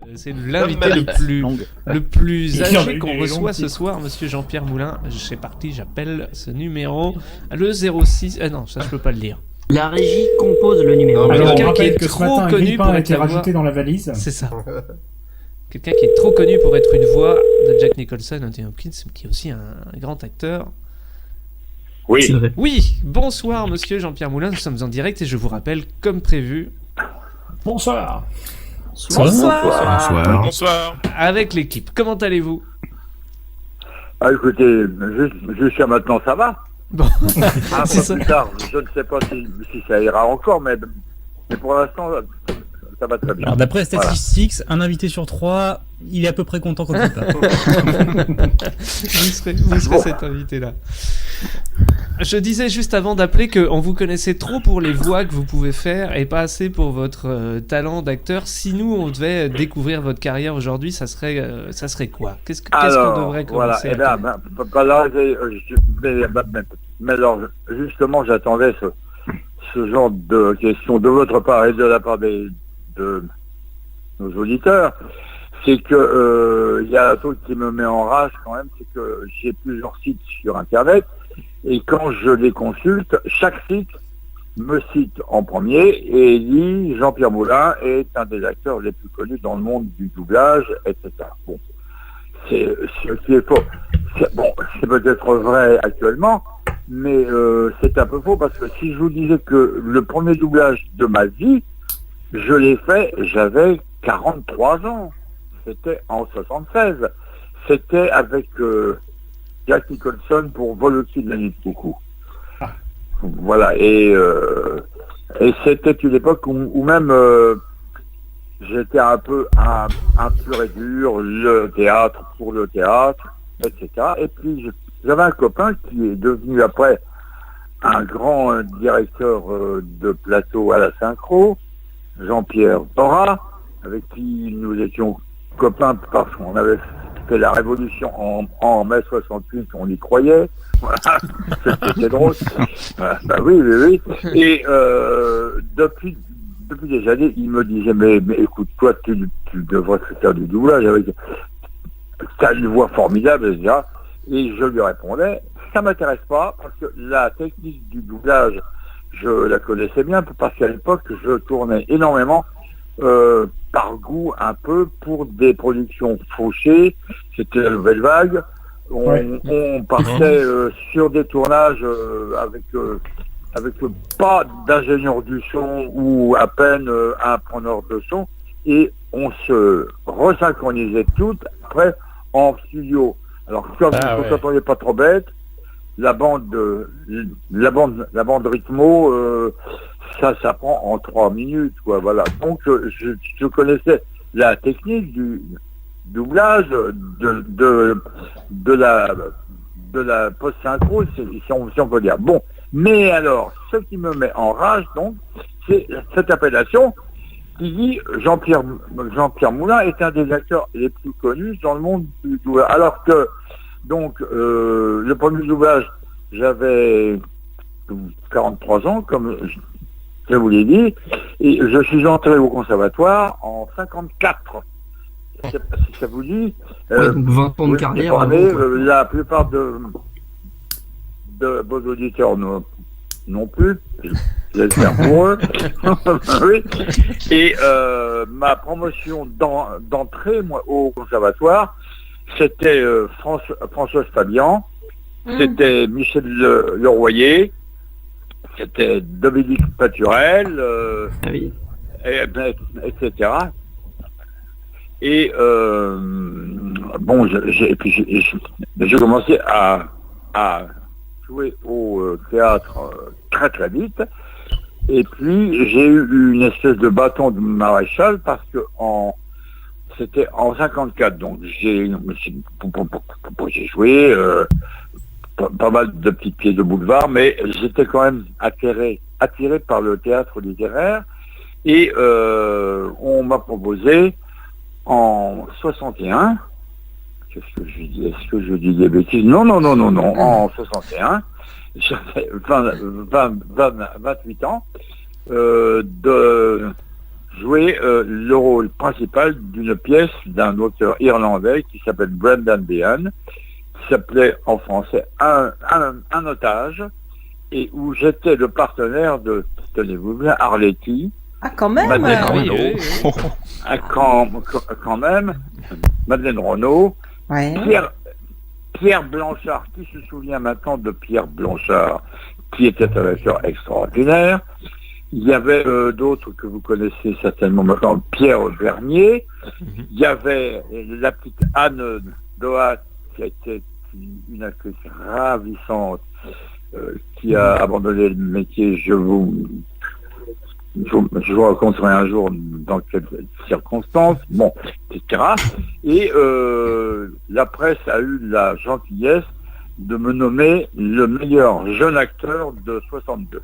C'est l'invité le plus âgé qu'on reçoit ce soir, monsieur Jean-Pierre Moulin. C'est parti, j'appelle ce numéro, le 06... non, ça je peux pas le lire. La régie compose le numéro. Alors, quelqu'un qui est que ce trop matin, connu pour a être été la rajouté voix... dans la valise. C'est ça. Quelqu'un qui est trop connu pour être une voix de Jack Nicholson, Anthony Hopkins, qui est aussi un grand acteur. Oui. Oui, bonsoir monsieur Jean-Pierre Moulin, nous sommes en direct et je vous rappelle, comme prévu... Bonsoir. Bonsoir. Avec l'équipe. Comment allez-vous? Ah, écoutez, jusqu'à maintenant, ça va. Bon, Un c'est peu ça. plus tard, je ne sais pas si ça ira encore, mais pour l'instant, ça va très bien. Alors d'après Statistics, un invité sur 3, il est à peu près content quand il part. Vous serez cet invité-là. Je disais juste avant d'appeler qu'on vous connaissait trop pour les voix que vous pouvez faire et pas assez pour votre talent d'acteur. Si nous, on devait découvrir votre carrière aujourd'hui, ça serait quoi? Qu'est-ce qu'on devrait commencer voilà, mais alors, justement, j'attendais ce genre de questions de votre part et de la part de nos auditeurs. C'est que il y a un truc qui me met en rage quand même, c'est que j'ai plusieurs sites sur Internet et quand je les consulte, chaque site me cite en premier et dit Jean-Pierre Moulin est un des acteurs les plus connus dans le monde du doublage, etc. Bon, c'est ce qui est faux. C'est peut-être vrai actuellement, mais c'est un peu faux parce que si je vous disais que le premier doublage de ma vie, je l'ai fait, j'avais 43 ans. C'était en 76. C'était avec Jack Nicholson pour Vol au-dessus de la nuit de coucou. Voilà, et c'était une époque où même j'étais un peu pur et dur, le théâtre pour le théâtre, etc. Et puis j'avais un copain qui est devenu après un grand directeur de plateau à la synchro, Jean-Pierre Bora, avec qui nous étions copains parce qu'on avait fait la révolution en mai 68, on y croyait. Voilà, c'était drôle. Bah oui. Et depuis des années, il me disait mais écoute, toi tu devrais faire du doublage avec t'as une voix formidable, etc. Et je lui répondais, ça m'intéresse pas parce que la technique du doublage, je la connaissais bien parce qu'à l'époque, je tournais énormément par goût un peu pour des productions fauchées. C'était la nouvelle vague. On partait sur des tournages avec pas d'ingénieur du son ou à peine un preneur de son et on se resynchronisait toutes après en studio. Alors comme quand on n'est pas trop bête, la bande rythmo, ça prend en 3 minutes, quoi, voilà. Donc je connaissais la technique du doublage de la post-synchro, si on peut dire. Bon, mais alors, ce qui me met en rage, donc, c'est cette appellation qui dit Jean-Pierre Moulin est un des acteurs les plus connus dans le monde du doublage. Alors que donc, le premier doublage, j'avais 43 ans, comme je vous l'ai dit, et je suis entré au conservatoire en 54. Je sais pas si ça vous dit. Donc 20 ans de carrière. La plupart de vos auditeurs non plus. J'espère pour eux. Oui. Et ma promotion d'entrée, moi, au conservatoire, c'était Françoise Fabian, c'était Michel Leroyer, c'était Dominique Paturel, etc. Et bon, j'ai commencé à jouer au théâtre très très vite. Et puis j'ai eu une espèce de bâton de maréchal parce que c'était en 54, donc j'ai joué pas mal de petites pièces de boulevard, mais j'étais quand même attiré par le théâtre littéraire et on m'a proposé en 61, qu'est-ce que je dis? Est-ce que je dis des bêtises? Non, en 61, j'avais 28 ans, de jouer le rôle principal d'une pièce d'un auteur irlandais qui s'appelle Brendan Behan, qui s'appelait en français un otage, et où j'étais le partenaire de, tenez-vous bien, Arletty, Ah, quand même. Madeleine oui, Renaud, oui. quand même, Madeleine Renaud, Ouais. Pierre Blanchard, qui se souvient maintenant de Pierre Blanchard, qui était un acteur extraordinaire. Il y avait d'autres que vous connaissez certainement maintenant, Pierre Bernier. Il y avait la petite Anne Dohat, qui a été une actrice ravissante, qui a abandonné le métier. Je vous raconterai un jour dans quelles circonstances, bon, etc. Et la presse a eu la gentillesse de me nommer le meilleur jeune acteur de 62.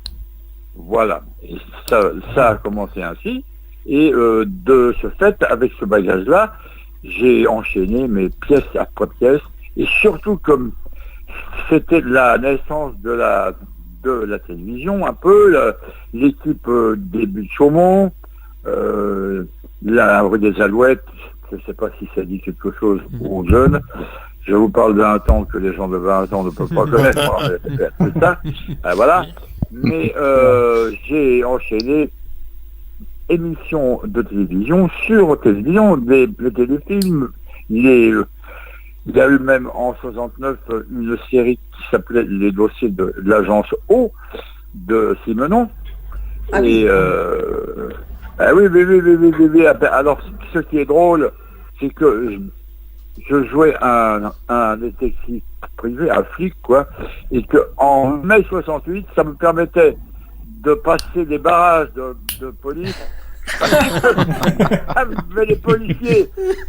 Voilà. Et ça a commencé ainsi. Et de ce fait, avec ce bagage-là, j'ai enchaîné mes pièces après pièces. Et surtout, comme c'était la naissance de la télévision, un peu, l'équipe des Buts de Chaumont, la rue des Alouettes, je ne sais pas si ça dit quelque chose aux jeunes. Je vous parle d'un temps que les gens de 20 ans ne peuvent pas connaître. C'est ça. Voilà. Mais j'ai enchaîné émissions de télévision sur télévision, les téléfilms. Il y a eu même en 69 une série qui s'appelait Les dossiers de l'agence O de Simenon. Ah Et oui. Alors ce qui est drôle, c'est que je jouais un détective privé, un flic, quoi, et que en mai 68, ça me permettait de passer des barrages de police. Mais les policiers,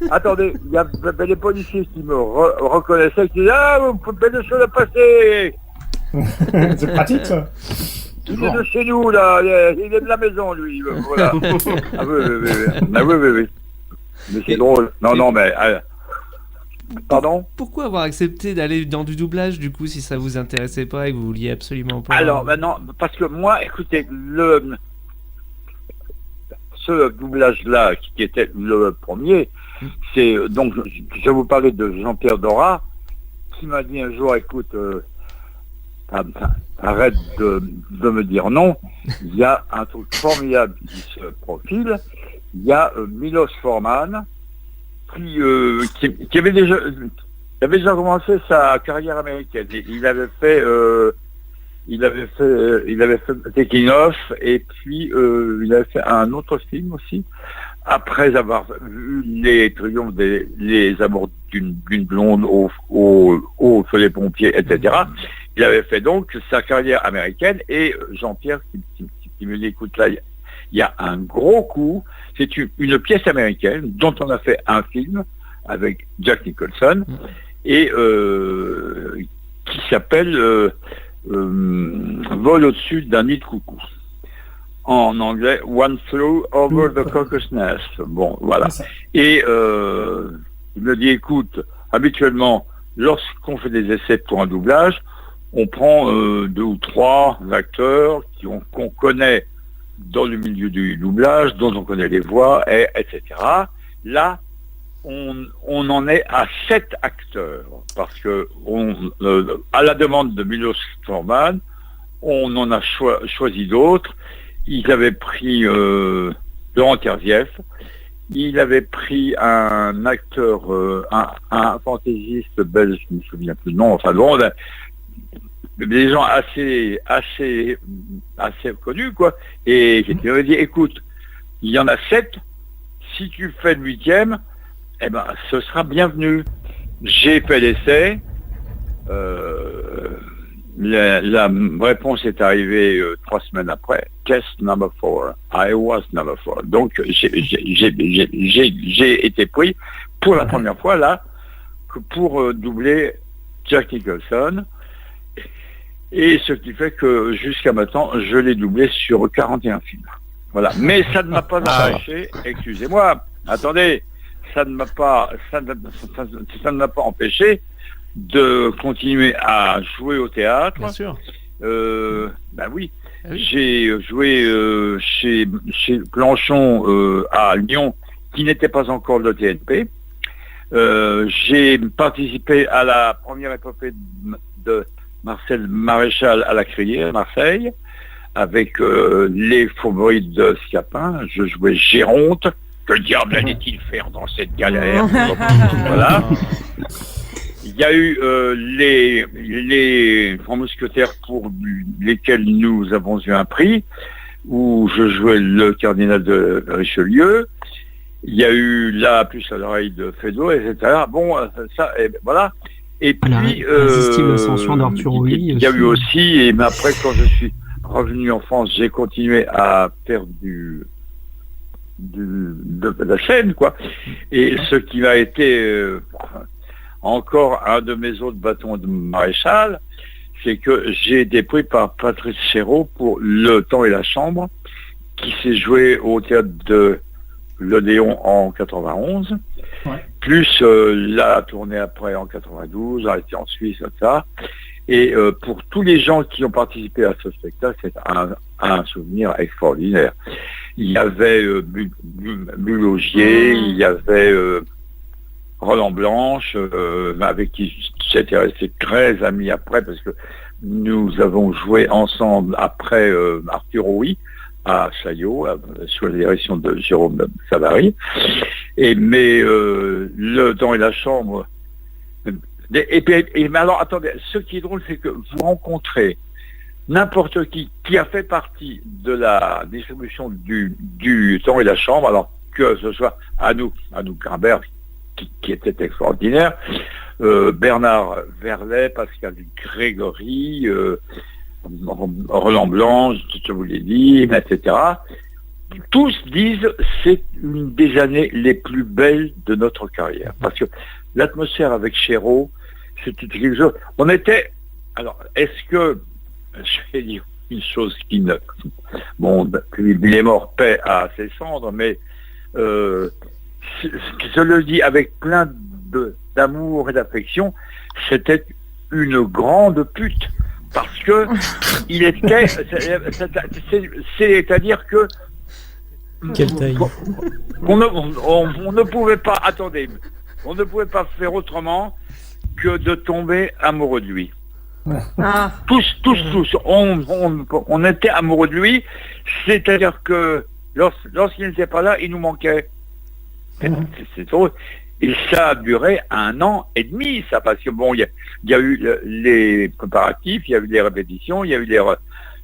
attendez, il y avait les policiers qui me reconnaissaient, qui disaient ah, vous pouvez le choses à passer. C'est pratique, ça. Il est de chez nous, là, il est de la maison, lui. Voilà. Ah oui. Mais c'est drôle. Non, mais pardon. Pourquoi avoir accepté d'aller dans du doublage, du coup, si ça vous intéressait pas et que vous vouliez absolument pas? Alors, non, parce que moi, écoutez, ce doublage-là, qui était le premier, c'est donc, je vous parlais de Jean-Pierre Dorat, qui m'a dit un jour, écoute, arrête de me dire non, il y a un truc formidable qui se profile, il y a Milos Forman, qui avait déjà commencé sa carrière américaine. Il avait fait Taking Off, et puis il avait fait un autre film aussi, après avoir vu les triomphes les amours d'une blonde au feu des pompiers, etc. Il avait fait donc sa carrière américaine, et Jean-Pierre qui me dit, écoute, là, il y a un gros coup, c'est une pièce américaine dont on a fait un film avec Jack Nicholson, et qui s'appelle Vol au-dessus d'un nid de coucou. En anglais, One Flew Over the Cuckoo's Nest. Bon, voilà. Et il me dit, écoute, habituellement, lorsqu'on fait des essais pour un doublage, on prend 2 ou 3 acteurs qu'on connaît dans le milieu du doublage, dont on connaît les voix, etc. Là, on en est à 7 acteurs, parce que à la demande de Milos Forman, on en a choisi d'autres. Ils avaient pris Laurent Terzieff, il avait pris un acteur, un fantaisiste belge, je ne me souviens plus le nom, enfin bon, des gens assez connus, quoi. Et il m'avait dit, écoute, il y en a 7, si tu fais le 8e, eh ben, ce sera bienvenu. J'ai fait l'essai, la réponse est arrivée 3 semaines après. Test number 4. I was number 4. Donc, j'ai été pris pour la première fois, là, pour doubler Jack Nicholson. Et ce qui fait que jusqu'à maintenant, je l'ai doublé sur 41 films. Voilà. Mais ça ne m'a pas empêché, excusez-moi, attendez, ça ne m'a pas empêché de continuer à jouer au théâtre. Bien sûr. Ben oui. Ah oui. J'ai joué chez Planchon à Lyon, qui n'était pas encore le TNP. J'ai participé à la première épopée de Marcel Maréchal à la Criée, à Marseille, avec les favoris de Scapin. Je jouais Géronte. Que diable allait-il faire dans cette galère? Voilà. Il y a eu les Francs Mousquetaires pour lesquels nous avons eu un prix, où je jouais le cardinal de Richelieu. Il y a eu La puce à l'oreille de Feydeau, etc. Bon, ça, voilà. Et puis, l'irrésistible ascension d'Arthur Rouy il y a eu aussi, mais après, quand je suis revenu en France, j'ai continué à faire de la scène, quoi. Et ce qui m'a été encore un de mes autres bâtons de maréchal, c'est que j'ai été pris par Patrice Chéreau pour Le Temps et la Chambre, qui s'est joué au théâtre de l'Odéon en 91, plus la tournée après en 92, a été en Suisse, etc. Et pour tous les gens qui ont participé à ce spectacle, c'est un souvenir extraordinaire. Il y avait Bulogier, il y avait Roland Blanche, avec qui j'étais resté très ami après, parce que nous avons joué ensemble après Arthur Rouy à Chaillot, sous la direction de Jérôme Savary. Mais Le Temps et la Chambre. Mais alors, attendez, ce qui est drôle, c'est que vous rencontrez n'importe qui a fait partie de la distribution du Temps et la Chambre, alors que ce soit Anouk Grimbert, qui était extraordinaire, Bernard Verlet, Pascal Grégory, Roland Blanche, je vous l'ai dit, etc. Tous disent c'est une des années les plus belles de notre carrière. Parce que l'atmosphère avec Chéreau, c'était quelque chose. On était. Alors, est-ce que. Je vais dire une chose qui ne. Bon, il est mort, paix à ses cendres, mais. Je le dis avec plein d'amour et d'affection, c'était une grande pute. Parce que il était. C'est-à-dire que. Quelle taille. On ne pouvait pas. Attendez. On ne pouvait pas faire autrement que de tomber amoureux de lui. Ah. Tous. On était amoureux de lui. C'est-à-dire que lorsqu'il n'était pas là, il nous manquait. C'est drôle. Et ça a duré 1 an et demi, ça, parce que bon, il y a eu les préparatifs, il y a eu les répétitions, il y a eu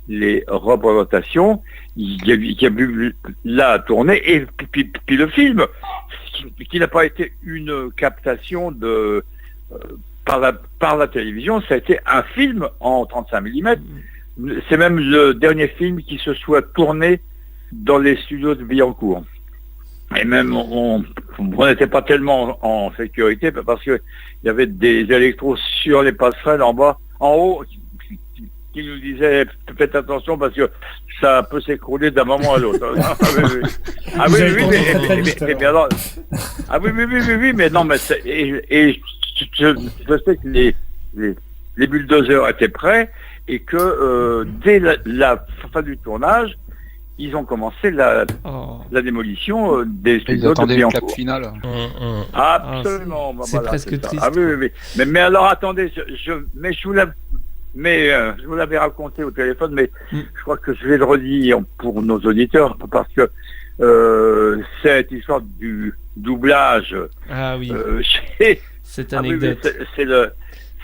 les représentations, il y a eu la tournée, et puis le film, qui n'a pas été une captation par la télévision, ça a été un film en 35 mm. C'est même le dernier film qui se soit tourné dans les studios de Billancourt. Et même, on n'était pas tellement en sécurité parce qu'il y avait des électros sur les passerelles en bas, en haut, qui nous disaient faites attention parce que ça peut s'écrouler d'un moment à l'autre. Ah oui, mais non, mais je sais que les bulldozers étaient prêts et que dès la fin du tournage, ils ont commencé la démolition des studios. Ils attendaient le cap final. Absolument. C'est presque triste. Ah oui. Mais alors attendez, je vous l'avais raconté au téléphone, mais je crois que je vais le redire pour nos auditeurs, parce que cette histoire du doublage. Ah oui. Cette anecdote.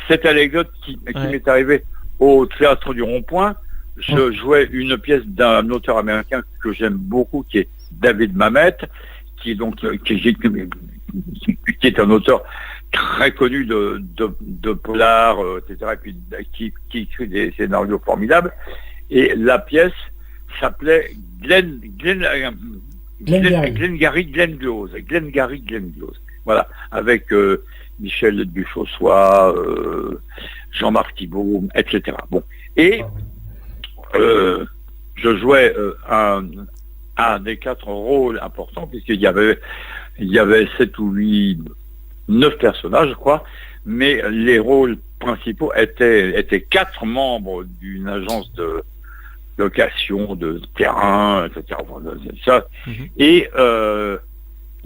Cette anecdote qui m'est arrivée au théâtre du Rond-Point. Je jouais une pièce d'un auteur américain que j'aime beaucoup, qui est David Mamet, qui est un auteur très connu de polar, etc., et puis qui écrit des scénarios formidables. Et la pièce s'appelait Glengarry Glen Close. Voilà, avec Michel Duchossois, Jean-Marc Thibault, etc. Bon, et je jouais un des 4 rôles importants, puisqu'il y avait 7 ou 8, 9 personnages, je crois, mais les rôles principaux étaient 4 membres d'une agence location de terrain, etc. Voilà, c'est ça. Mhm. Et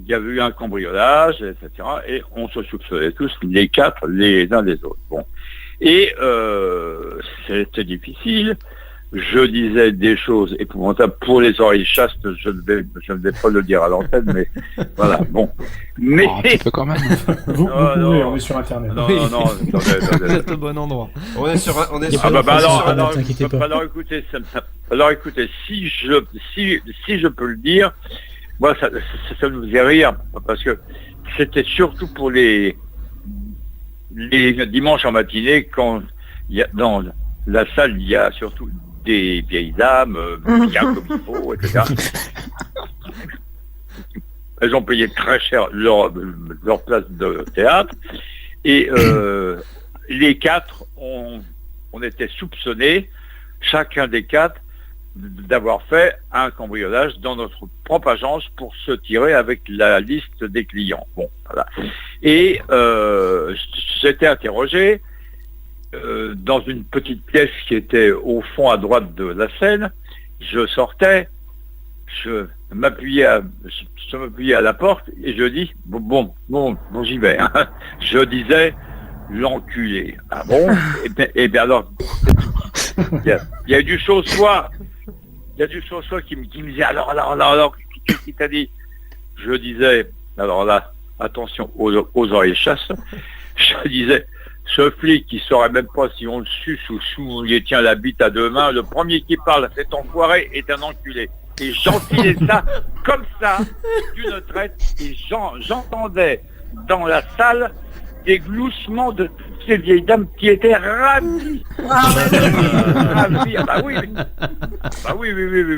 il y avait eu un cambriolage, etc. Et on se soupçonnait tous, les quatre, les uns des autres. Bon. Et c'était difficile. Je disais des choses épouvantables pour les oreilles chastes. Je ne vais pas le dire à l'antenne, mais voilà. Bon. Mais Oh, un petit peu quand même. Vous Non, pouvez, non. on est sur Internet. non, Oui. non, attendez, Vous attendez. êtes au bon endroit. On est sur Il y a Ah pas bah, de alors, ne t'inquiétez pas. alors écoutez, si je peux le dire, moi ça me faisait rire parce que c'était surtout pour les dimanches en matinée quand il y a dans la salle il y a surtout des vieilles dames bien comme il faut, etc. Elles ont payé très cher leur place de théâtre et les quatre on était soupçonnés, chacun des quatre, d'avoir fait un cambriolage dans notre propre agence pour se tirer avec la liste des clients. Bon, voilà. Et j'étais interrogé dans une petite pièce qui était au fond à droite de la scène. Je sortais, je m'appuyais à la porte et je dis bon j'y vais. Hein. Je disais l'enculé. Ah bon? Et bien alors il y a du chaud-soir. Il y a du chaud-soir qui me disait alors, qu'est-ce qu'il t'a dit? Je disais, alors là, attention aux oreilles chasses, je disais, ce flic qui saurait même pas si on le suce ou si on lui tient la bite à deux mains, le premier qui parle, cet enfoiré, est un enculé. Et j'enfilais ça, comme ça, d'une traite, et j'entendais dans la salle des gloussements de toutes ces vieilles dames qui étaient ravies. Ravies. Ah bah oui. Bah oui.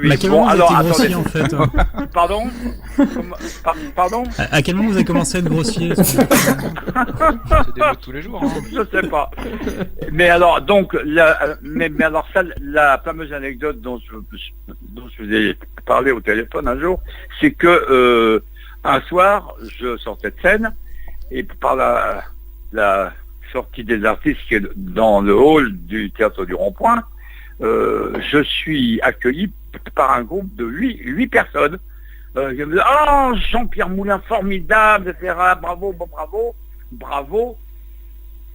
Mais à quel moment vous étiez grossier en fait hein Pardon? Pardon? À quel moment vous avez commencé à être grossier C'est des mots de tous les jours. Hein. Je sais pas. Mais alors, donc, mais alors ça, la fameuse anecdote dont je vous ai parlé au téléphone un jour, c'est que un soir, je sortais de scène et par la sortie des artistes qui est dans le hall du théâtre du Rond-Point, je suis accueilli par un groupe de 8 personnes. Qui me disent, oh, Jean-Pierre Moulin, formidable, etc. Bravo.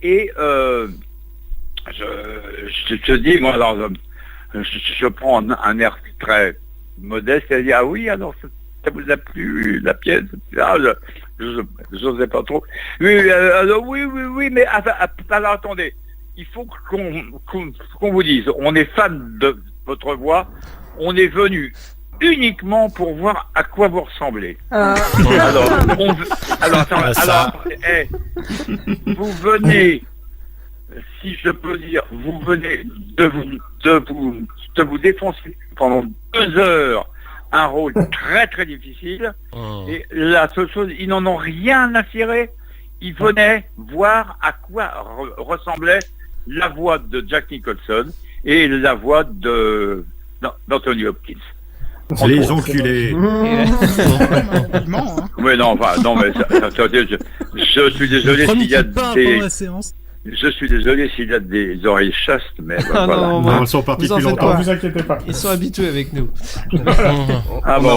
Et je te dis, moi, alors, je prends un air très modeste et je dis, ah oui, alors, ça vous a plu, la pièce? Ah, je sais pas trop. Oui, alors, oui, mais alors, attendez, il faut qu'on vous dise, on est fan de votre voix, on est venu uniquement pour voir à quoi vous ressemblez. Alors, vous venez, si je peux dire, vous venez de vous défoncer pendant 2 heures un rôle très très difficile. Et la seule chose, ils n'en ont rien à cirer. Ils venaient voir à quoi ressemblait la voix de Jack Nicholson et la voix d'Anthony Hopkins. Les enculés. Oui, non, mais je suis désolé s'il y a des... Je suis désolé s'il y a des oreilles chastes, mais Ah voilà. non, Ils sont partis vous en depuis faites longtemps. pas. Ne vous inquiétez pas. Ils sont habitués avec nous. On a Mais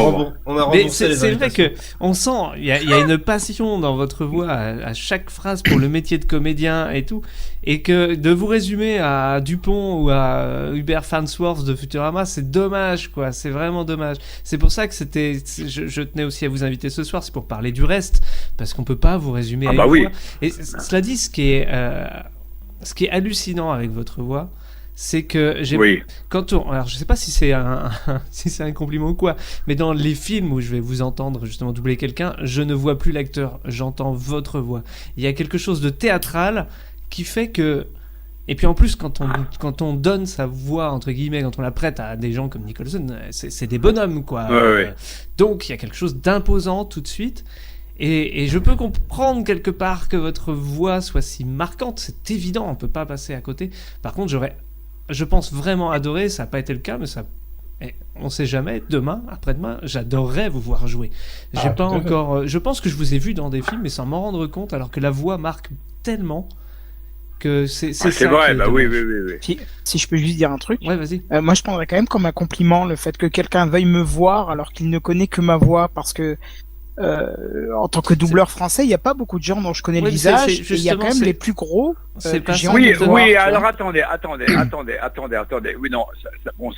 remboursé les c'est vrai invitations. que on sent, il y a une passion dans votre voix à chaque phrase pour le métier de comédien et tout, et que de vous résumer à Dupont ou à Hubert Farnsworth de Futurama, c'est dommage, quoi. C'est vraiment dommage. C'est pour ça que je tenais aussi à vous inviter ce soir, c'est pour parler du reste, parce qu'on peut pas vous résumer à une oui. voix. Et cela dit, ce qui est hallucinant avec votre voix, c'est que alors je sais pas si c'est un compliment ou quoi, mais dans les films où je vais vous entendre justement doubler quelqu'un, je ne vois plus l'acteur, j'entends votre voix. Il y a quelque chose de théâtral qui fait que, et puis en plus quand on donne sa voix entre guillemets, quand on la prête à des gens comme Nicholson, c'est des bonhommes, quoi. Donc il y a quelque chose d'imposant tout de suite. Et je peux comprendre quelque part que votre voix soit si marquante, c'est évident, on peut pas passer à côté. Par contre, je pense vraiment adorer, ça n'a pas été le cas, mais on sait jamais, demain, après-demain, j'adorerais vous voir jouer. J'ai pas encore, je pense que je vous ai vu dans des films, mais sans m'en rendre compte, alors que la voix marque tellement que c'est C'est ça vrai, qui est bah oui, dommage. oui. Si je peux juste dire un truc, Ouais, vas-y. moi je prendrais quand même comme un compliment le fait que quelqu'un veuille me voir alors qu'il ne connaît que ma voix, parce que en tant que doubleur français, il n'y a pas beaucoup de gens dont je connais le Ouais, mais visage, c'est- et il y a quand même justement, les plus gros. C'est que pas j'ai ça. envie Oui, de voir, oui, tu vois. alors attendez. Oui, non, bon,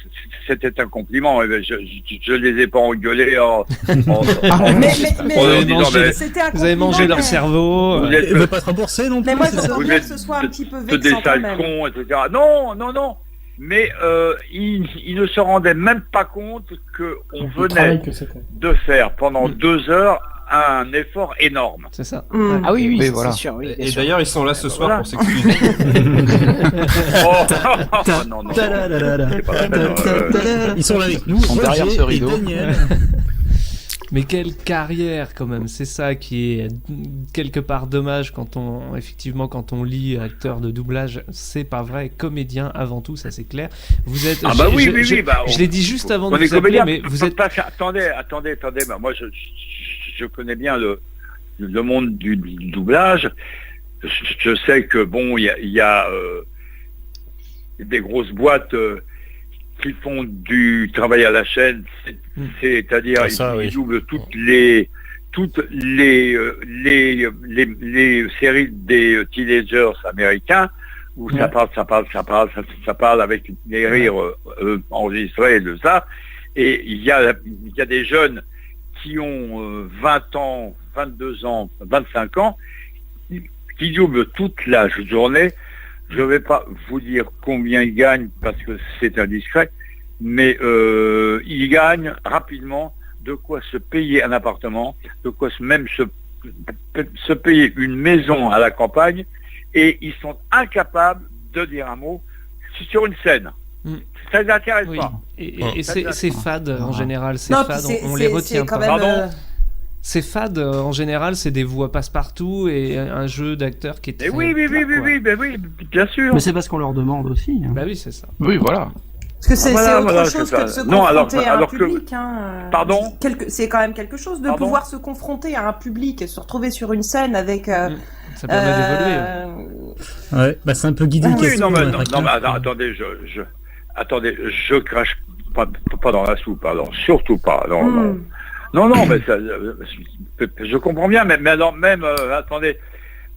c'était un compliment. Je les ai pas engueulés en leur disant, mais c'était un Vous avez mangé compliment, leur mais- cerveau. vous Il êtes veut pas être remboursé non plus. Mais moi, c'est ça j'entends Vous bien êtes que ce soit un petit peu des vexant quand sales même. cons, etc. Non. Mais ils ne se rendaient même pas compte qu'on Le venait travail que c'était. de faire pendant 2 heures un effort énorme. C'est ça. Mm. Ah oui, Oui, c'est voilà. sûr. Oui, bien Et sûr. d'ailleurs, ils sont là ce soir Voilà. pour s'excuser. Non, Ta-da-da-da-da. c'est pas la peine, Ils sont là avec nous, Ils sont derrière Roger ce et rideau. Daniel. Mais quelle carrière quand même, c'est ça qui est quelque part dommage quand on lit acteur de doublage, c'est pas vrai, comédien avant tout, ça c'est clair. Vous êtes, Ah bah oui, je, oui, bah, je l'ai dit juste avant de on est vous appeler, comédien, mais vous êtes attendez, bah, moi je connais bien le monde du doublage. Je sais que bon, il y a des grosses boîtes qui font du travail à la chaîne, c'est-à-dire ils doublent toutes les séries des teenagers américains où ça parle avec des rires enregistrés de ça. Et il y a des jeunes qui ont 20 ans, 22 ans, 25 ans, qui doublent toute la journée. Je ne vais pas vous dire combien ils gagnent parce que c'est indiscret, mais ils gagnent rapidement de quoi se payer un appartement, de quoi même se payer une maison à la campagne, et ils sont incapables de dire un mot sur une scène. Ça les intéresse oui. pas. Et c'est fade en général, c'est Non, fade, puis on les retient quand pas. même, Pardon C'est fade en général, c'est des voix passe-partout et un jeu d'acteur qui est très Mais oui, bien sûr. Mais c'est parce qu'on leur demande aussi. Hein. Bah oui, c'est ça. Oui, voilà. Parce que c'est Voilà, autre voilà, chose c'est que de ça. se Non, confronter à un alors que- public. Pardon C'est quand même quelque chose de Pardon pouvoir se confronter à un public et se retrouver sur une scène avec... Ça permet d'évoluer. Ouais, bah c'est un peu guidé. Oui, non, mais attendez, je crache pas dans la soupe, alors surtout pas. Non, mais ça, je comprends bien, mais alors même, attendez,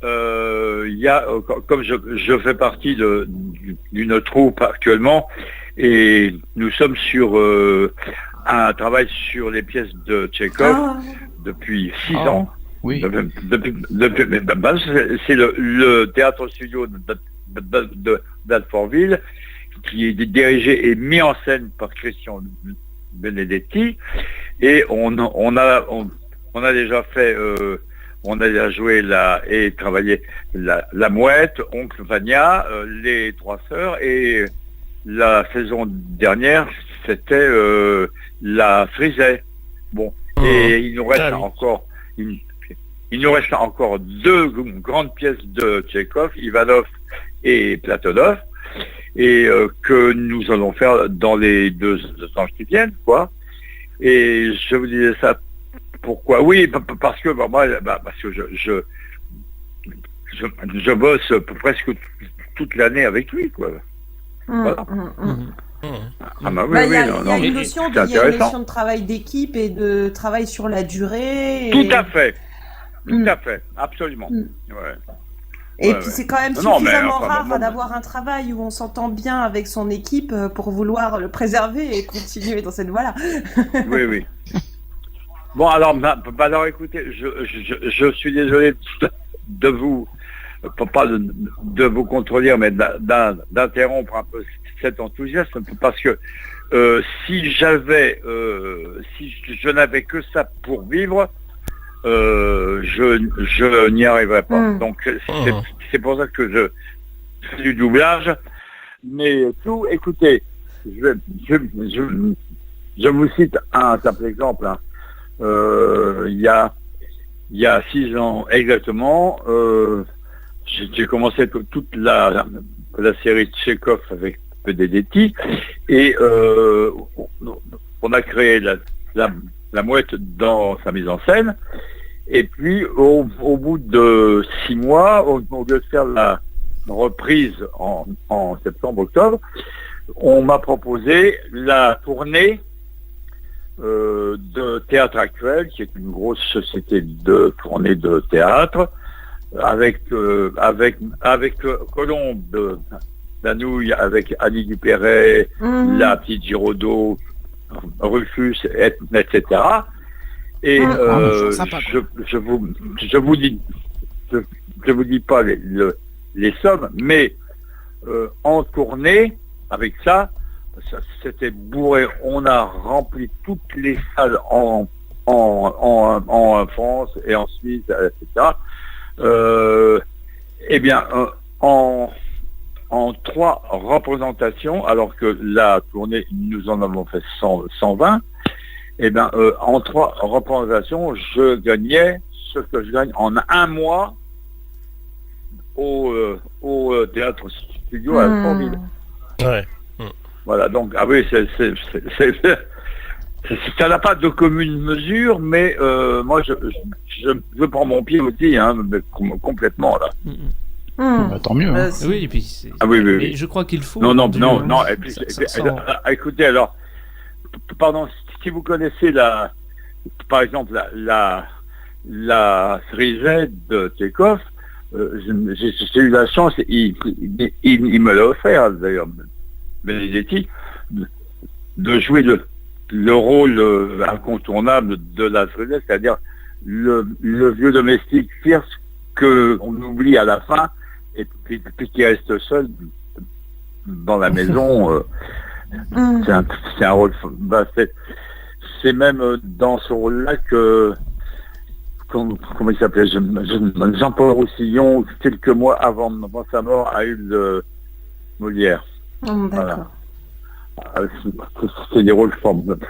il y a, comme je fais partie d'une troupe actuellement, et nous sommes sur un travail sur les pièces de Tchekhov depuis 6 ans. Oui. C'est le théâtre studio d'Alfortville, qui est dirigé et mis en scène par Christian Benedetti, et on a déjà fait on a déjà joué et travaillé la Mouette, Oncle Vania, les Trois Sœurs, et la saison dernière c'était la Frisée. Bon, et il nous reste encore 2 grandes pièces de Tchekhov, Ivanov et Platonov, et que nous allons faire dans les 2 ans qui viennent, quoi. Et je vous disais ça pourquoi? Oui, parce que parce que je bosse presque toute l'année avec lui, quoi. Voilà. Ah bah oui, Il y a non, une notion de travail d'équipe et de travail sur la durée. Tout à fait, absolument. Ouais. Et puis c'est quand même Non, suffisamment mais, rare d'avoir un travail où on s'entend bien avec son équipe pour vouloir le préserver et continuer dans cette voie-là. Oui. Bon, alors écoutez, je suis désolé de vous, pas de vous contredire, mais d'interrompre un peu cet enthousiasme, parce que si je n'avais que ça pour vivre, je n'y arriverais pas. Donc c'est pour ça que je fais du doublage. Mais tout, écoutez, je vous cite un simple exemple. Hein. Il y a 6 ans exactement, j'ai commencé toute la série Tchekhov avec Benedetti, et on a créé la Mouette dans sa mise en scène, et puis au bout de 6 mois, au lieu de faire reprise en septembre-octobre, on m'a proposé la tournée de Théâtre Actuel, qui est une grosse société de tournée de théâtre, avec Colombe Danouille, avec Annie Dupéret, la petite Giraudot, Rufus, etc. Et je vous dis pas les sommes, mais en tournée avec ça c'était bourré. On a rempli toutes les salles en France et en Suisse, etc. Eh bien, en 3 représentations, alors que la tournée, nous en avons fait 120, eh bien, en 3 représentations, je gagnais ce que je gagne en un mois au Théâtre Studio à Alfortville. Ouais. Voilà, donc, ah oui, ça n'a pas de commune mesure, mais moi, je prends mon pied aussi, hein, complètement, là. Bah, tant mieux. Hein. Oui, et puis oui. Mais je crois qu'il faut. Non. Et puis, écoutez, alors, pardon, si vous connaissez par exemple, la cerisette de Tchekhov, j'ai eu la chance, il me l'a offert, d'ailleurs, Benedetti, de jouer le rôle incontournable de la cerisette, c'est-à-dire le vieux domestique fierce qu'on oublie à la fin, et puis qui reste seul dans la maison. C'est un rôle. C'est même dans ce rôle-là que comment il s'appelait, Jean-Paul Roussillon, quelques mois avant sa mort, a eu le Molière. Voilà. C'était des rôles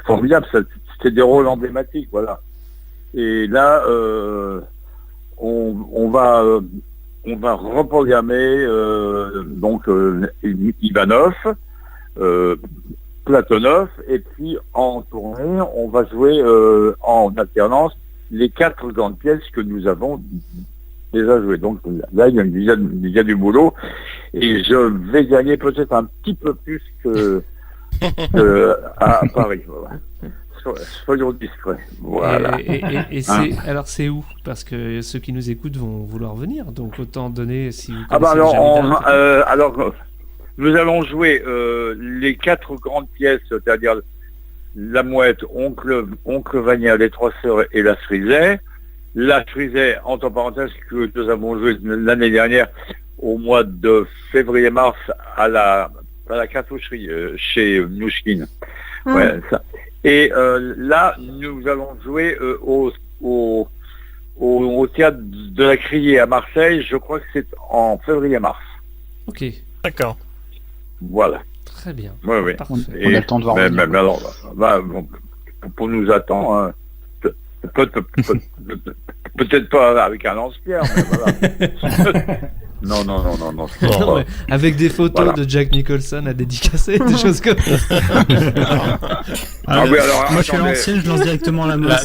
formidables, c'était des rôles emblématiques, voilà. Et là, on va reprogrammer donc Ivanov, Platonov, et puis en tournée, on va jouer en alternance les 4 grandes pièces que nous avons déjà jouées. Donc là, il y a du boulot, et je vais gagner peut-être un petit peu plus que à Paris. Voilà. Soyons discrets. Voilà. Et alors c'est où? Parce que ceux qui nous écoutent vont vouloir venir, donc autant donner si vous alors nous allons jouer les 4 grandes pièces, c'est-à-dire La Mouette, Oncle Vania, Les Trois Sœurs et La Cerisette. La Cerisette, entre parenthèses, que nous avons joué l'année dernière au mois de février-mars à la cartoucherie chez Nouchkine. Ouais, ça. Et là, nous allons jouer au théâtre de la Criée à Marseille. Je crois que c'est en février-mars. Ok. D'accord. Voilà. Très bien. Oui. On a le temps de voir. Mais alors, pour nous attendre, hein, peut-être pas avec un lance-pierre, mais voilà. Non. Ouais, avec des photos de Jack Nicholson à dédicacer, des choses comme ça. Moi, je suis à l'ancienne, je lance directement la main.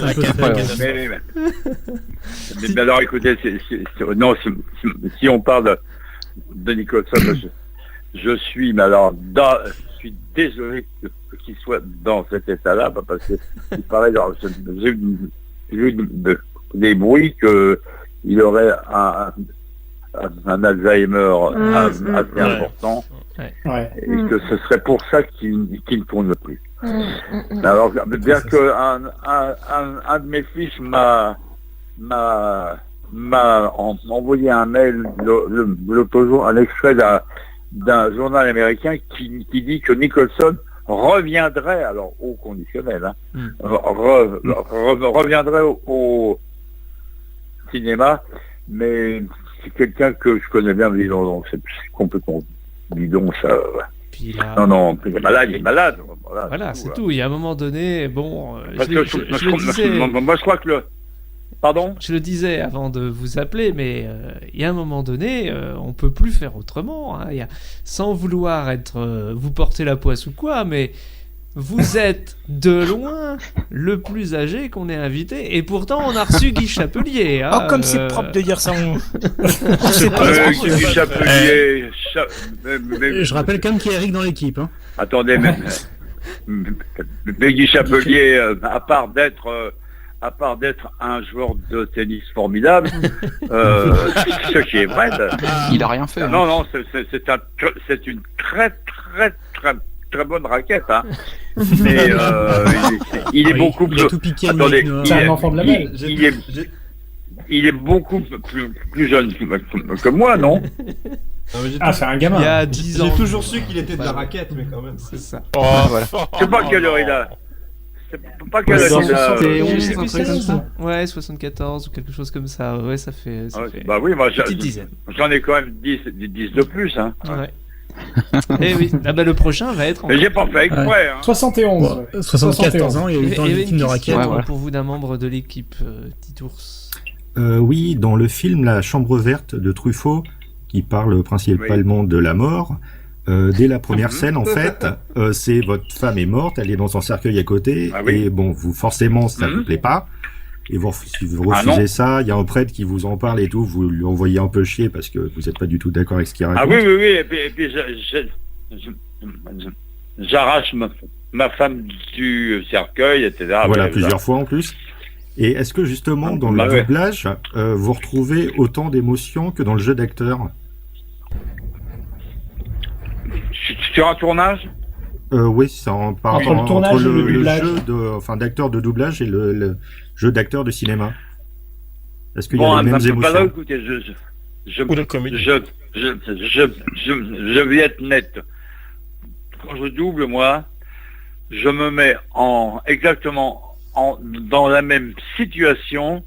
Mais alors, écoutez, si on parle de Nicholson, je suis désolé qu'il soit dans cet état-là, parce que il paraît, j'ai eu des bruits qu'il aurait un Alzheimer assez important, et que ce serait pour ça qu'il ne tourne plus. Alors, bien que un de mes fils m'a envoyé un mail l'autre jour, un extrait d'un journal américain qui dit que Nicholson reviendrait, alors au conditionnel, hein, reviendrait au cinéma, mais c'est quelqu'un que je connais bien, bidon, donc c'est complètement bidon, ça. Puis là... Non, il est malade. Voilà, c'est tout. Il y a un moment donné, bon, parce que je le disais. Moi, je crois que Pardon ? Je le disais avant de vous appeler, mais il y a un moment donné, on peut plus faire autrement. Hein. Sans vouloir vous porter la poisse ou quoi, mais vous êtes de loin le plus âgé qu'on ait invité, et pourtant on a reçu Guy Chapelier. Hein, Oh, comme c'est propre de dire ça. Guy Chapelier. Je rappelle quand même qu'il y a Eric dans l'équipe. Hein. Attendez, mais Guy Chapelier, à part d'être un joueur de tennis formidable, ce qui est vrai. Il a rien fait. Non, c'est une très bonne raquette. Hein. Mais il est beaucoup plus. Tout piqué. Attendez, C'est un enfant de la balle. il est beaucoup plus jeune que moi, non? Ah, c'est un gamin. Il y a 10 ans. J'ai toujours su qu'il était de la raquette, mais quand même. C'est ça. Voilà. Je sais pas quelle heure il a. Je sais pas quelle heure il a. Je sais un plus, truc comme ça. Ouais, 74 ou quelque chose comme ça. Ouais, ça fait. Bah oui, moi Petite dizaine. j'en ai quand même 10 de plus. Hein. Ouais. Eh oui, ah bah le prochain va être. Mais j'ai pas fait exprès. Hein. 71. 74 ans, il y a eu le temps Il y avait d'une team de une raquette. question Ouais. pour vous d'un membre de l'équipe, Titours. Oui, dans le film La Chambre verte de Truffaut, qui parle principalement de la mort, dès la première scène, en fait, c'est votre femme est morte, elle est dans son cercueil à côté, Ah oui. et bon, vous forcément, ça vous plaît pas. Et si vous refusez ça, il y a un prêtre qui vous en parle et tout, vous lui envoyez un peu chier parce que vous n'êtes pas du tout d'accord avec ce qu'il raconte. Ah oui, et puis j'arrache ma femme du cercueil, etc. Voilà, Ouais, plusieurs fois en plus. Et est-ce que justement, dans le ouais. doublage, vous retrouvez autant d'émotions que dans le jeu d'acteur? Sur un tournage? Oui, c'est par Entre rapport le tournage entre et le doublage. jeu d'acteur de doublage et le jeu d'acteur de cinéma. Est-ce qu'il y a les mêmes émotions? Pas là, écoutez, je vais être net. Quand je double, moi, je me mets dans la même situation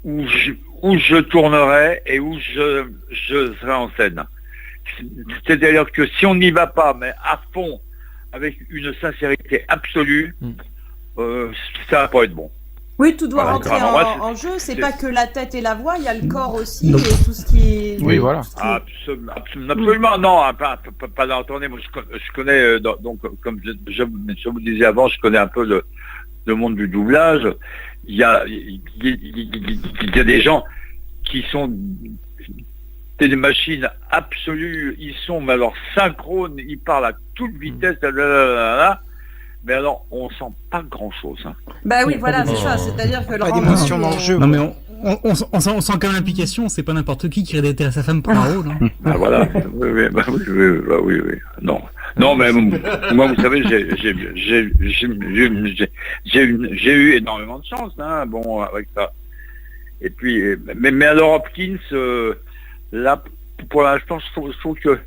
où je tournerai et où je serai en scène. C'est-à-dire que si on n'y va pas, mais à fond, avec une sincérité absolue, ça va pas être bon. Oui, tout doit Voilà, rentrer vraiment, moi, en jeu. C'est c'est- pas que la tête et la voix, il y a le corps aussi Donc- et tout ce qui est. Oui, voilà. tout ce qui est- Absolument, non, pas attendez, moi je connais, donc comme je vous disais avant, je connais un peu le monde du doublage. Il y a des gens qui sont des machines absolues, ils sont mais alors synchrones, ils parlent à toute vitesse, mais alors on sent pas grand chose. Hein. Bah oui, voilà, c'est ça. C'est-à-dire que le Pas rendre- d'émotion dans le jeu. Non mais on sent quand même l'implication, c'est pas n'importe qui rédacte à sa femme pour un rôle. Hein. Ah voilà, oui. Non, mais moi, vous savez, j'ai eu énormément de chance, hein, bon, avec ça. Et puis, mais alors Hopkins, là, pour l'instant, je trouve que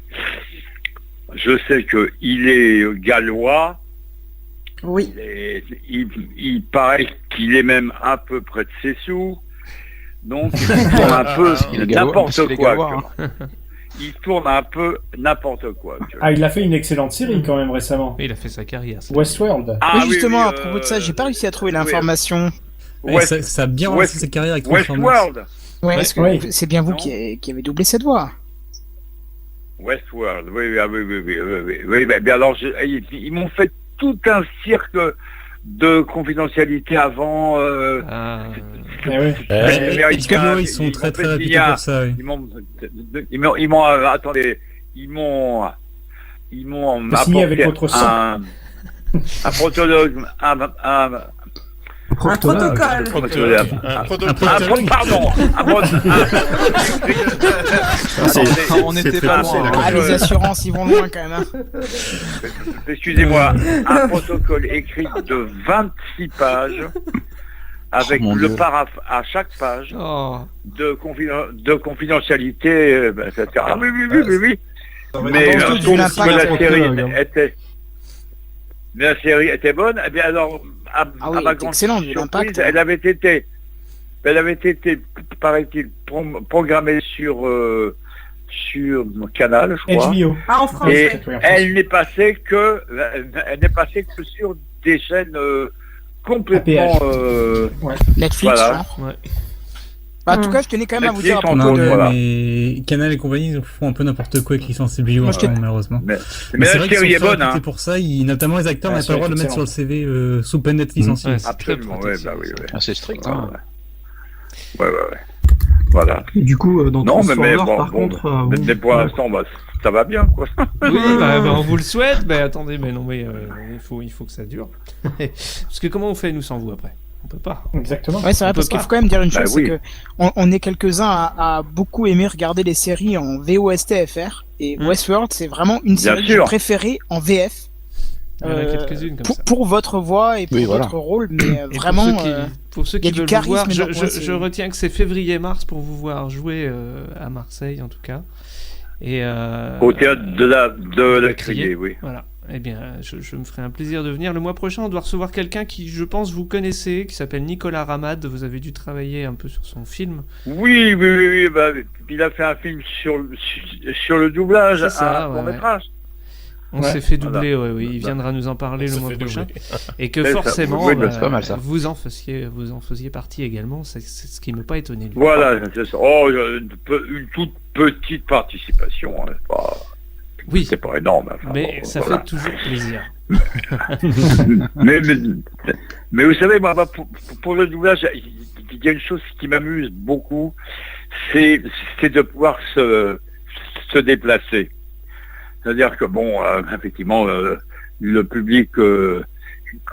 je sais que il est gallois. Oui. Il paraît qu'il est même à peu près de ses sous. Donc, il tourne un peu n'importe quoi. Il tourne un peu n'importe quoi. Ah, il a fait une excellente série quand même récemment. Il a fait sa carrière. ça. Westworld. Oui, justement, à propos de ça, j'ai pas réussi à trouver l'information. Ça a bien relancé sa carrière avec Transformers. Westworld. Ouais, est-ce que Oui. c'est bien vous Non. qui avez doublé cette voix? Westworld, oui, bien alors, ils m'ont fait tout un cirque de confidentialité avant. Ah, HBO, ils sont très très réputés pour ça. Oui. Ils m'ont attendez, ils m'ont Signé apporté avec votre sang. un protologue, Un protocole. Pardon, On était pas loin. Ah, les assurances, ils vont loin quand même. Hein. excusez-moi, un protocole écrit de 26 pages avec Oh, mon le Dieu. paraphe à chaque page oh. de confidentialité, etc. Ah oui. Mais Avant tout, je trouve l'impact que la série protocole, était... Mais la série était bonne, eh bien alors, à Ah oui, ma elle était grande excellente, surprise, l'impact. elle avait été, paraît-il, programmée sur Canal, je crois. HBO. Ah, en France. Et ouais. Oui, en France. elle n'est passée que sur des chaînes complètement APH. Netflix, Voilà. genre. Ouais. Bah, en tout cas, je tenais quand même à vous dire à Netflix, propos de... voilà. Mais Canal et compagnie ils font un peu n'importe quoi avec licence CBU, Moi, je te- malheureusement. Mais Mais la c'est vrai qu'ils série sont est bonne, réputés hein. pour ça, notamment les acteurs Ouais, n'ont pas le droit de le c'est mettre sur le CV sous peine d'être licencié. Ouais, c'est très Absolument, ouais, protecteur, bah oui, ça. ouais. Ah, c'est strict. Ouais, Hein. ouais. Voilà. Et du coup, dans Non, mais Transformers, bon, par contre, mais pour l'instant, bah, ça va bien, quoi. Oui, bah, on vous le souhaite, mais attendez, mais non, mais il faut que ça dure. Parce que comment on fait, nous, sans vous, après? On peut pas. Exactement. Ouais, c'est vrai, On parce peut qu'il pas. faut quand même dire une Bah chose, oui. c'est que on est quelques-uns à beaucoup aimer regarder les séries en VOSTFR, et Westworld, c'est vraiment une Bien série que j'ai sûr. préférée en VF. Il y en a quelques-unes comme ça. Pour votre voix et pour Oui, voilà. votre rôle, mais Et vraiment... pour ceux il y a qui du veulent vous charisme voir, dans la je série. retiens que c'est février-mars pour vous voir jouer à Marseille, en tout cas. Et, Au théâtre de la Criée, oui. Voilà. Eh bien, je me ferai un plaisir de venir. Le mois prochain, on doit recevoir quelqu'un qui, je pense, vous connaissez, qui s'appelle Nicolas Ramad. Vous avez dû travailler un peu sur son film. Oui, bah, il a fait un film sur le doublage, C'est ça, un ouais, court-métrage. On Ouais, s'est fait doubler, voilà. oui. Il viendra nous en parler le mois prochain. Et que C'est ça. forcément, Oui, bah, c'est pas mal, ça. vous en faisiez partie également. C'est ce qui ne m'a pas étonné. lui. Voilà, c'est ça. Oh, une toute petite participation, hein, Oui, c'est pas énorme. Enfin, mais bon, ça voilà. fait toujours plaisir. mais vous savez, moi, pour le doublage, il y a une chose qui m'amuse beaucoup, c'est de pouvoir se déplacer. C'est-à-dire que bon, effectivement, le public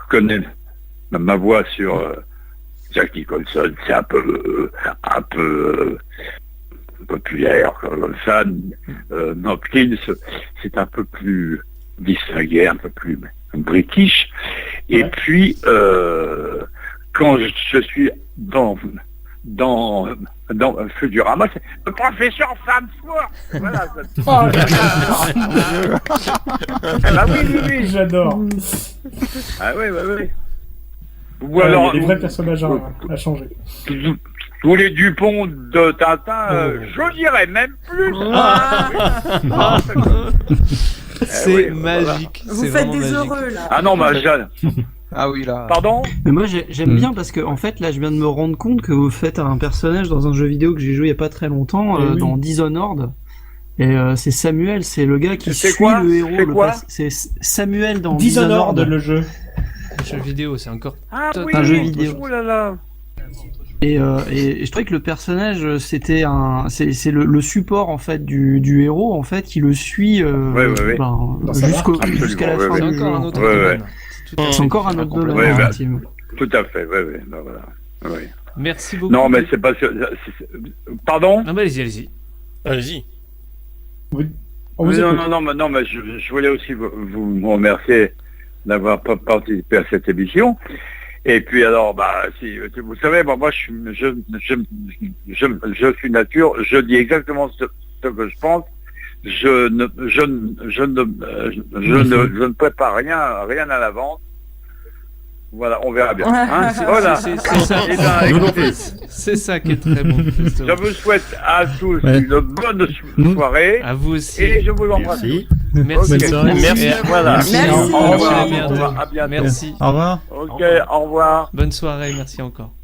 connaît ma voix sur Jack Nicholson, c'est un peu populaire comme ça. Hopkins, c'est un peu plus distingué, un peu plus british. Et puis, quand je suis dans Futurama, c'est le professeur femme forte. Voilà. Oh, Ah bah oui. j'adore. Ah oui. Ou Ouais, alors, il y a des vrais personnages à changer. tous les Dupont de Tintin, je dirais même plus. C'est oui, magique. Vous c'est faites vraiment des magique. heureux, là. Ah non, bah, Ah oui, là. pardon. mais moi j'aime bien parce que en fait là je viens de me rendre compte que vous faites un personnage dans un jeu vidéo que j'ai joué il y a pas très longtemps, Oui. dans Dishonored. Et c'est Samuel, c'est le gars qui C'est suit quoi le héros. C'est quoi c'est Samuel dans Dishonored, le jeu. Le jeu vidéo, c'est encore. Ah oui, un jeu vidéo. Oh là là. Et je trouvais que le personnage c'était c'est le support en fait du héros en fait qui le suit Ouais. Dans sa jusqu'à la marque. fin C'est du jeu. encore un autre Ouais, domaine. C'est tout à fait C'est encore un autre domaine, Ouais, bah, effectivement. Tout à fait, ouais, bah, voilà. Ouais. Merci beaucoup. Non, mais c'est pas sûr. Pardon. Ah bah allez-y. Allez-y. On vous écoute. Non, mais je voulais aussi vous remercier d'avoir participé à cette émission. Et puis alors, bah, si vous savez, moi, je suis nature. Je dis exactement ce que je pense. Je ne prépare rien à l'avance. Voilà, on verra bien. Hein, voilà. C'est ça. Eh ben, écoutez, C'est ça qui est très bon. je vous souhaite à tous Ouais. une bonne soirée. À vous aussi. Et je vous embrasse. Merci. Merci. Ok. Bonne soirée. Merci. Et- Voilà. Merci. Au revoir. Merci. Au revoir. À bientôt. Merci. Au revoir. Ok, au revoir. Bonne soirée. Merci encore.